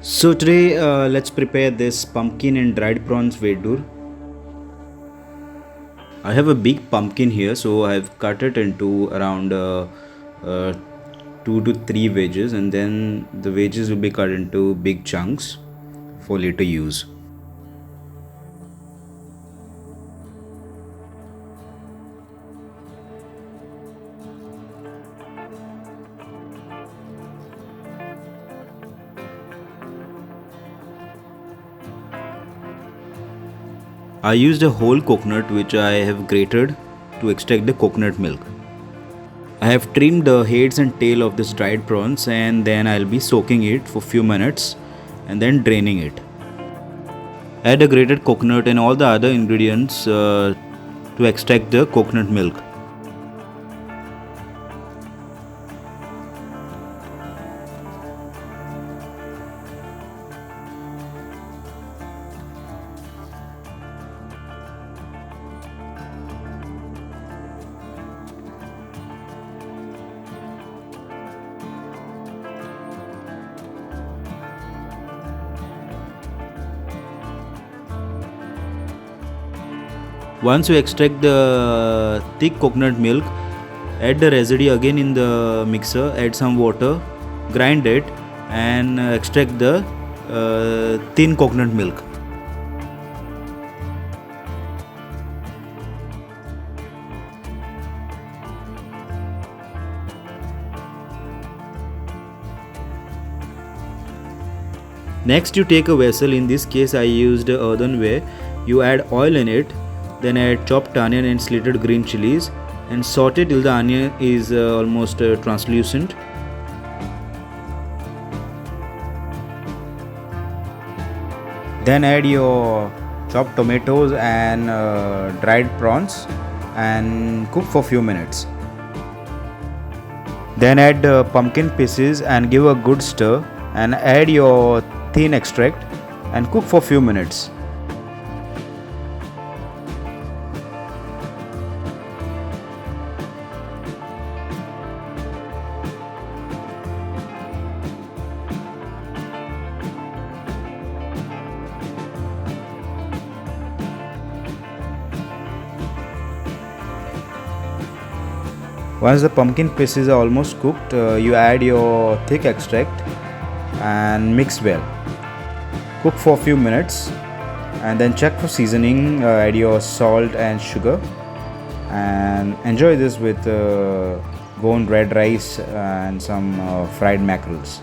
So today let's prepare this pumpkin and dried prawns verdur. I have a big pumpkin here, so I've cut it into around uh, 2 to 3 wedges, and then the wedges will be cut into big chunks for later use. I used a whole coconut which I have grated to extract the coconut milk. I have trimmed the heads and tail of this dried prawns, and then I'll be soaking it for few minutes and then draining it. Add a grated coconut and all the other ingredients to extract the coconut milk. Once you extract the thick coconut milk, add the residue again in the mixer, add some water, grind it, and extract the thin coconut milk. Next, you take a vessel. In this case I used earthenware. You add oil in it, then add chopped onion and slitted green chilies and saute till the onion is almost translucent. Then add your chopped tomatoes and dried prawns and cook for few minutes. Then add pumpkin pieces and give a good stir and add your thin extract and cook for few minutes. Once the pumpkin pieces are almost cooked, you add your thick extract and mix well. Cook for a few minutes and then check for seasoning. Add your salt and sugar and enjoy this with Goan red rice and some fried mackerels.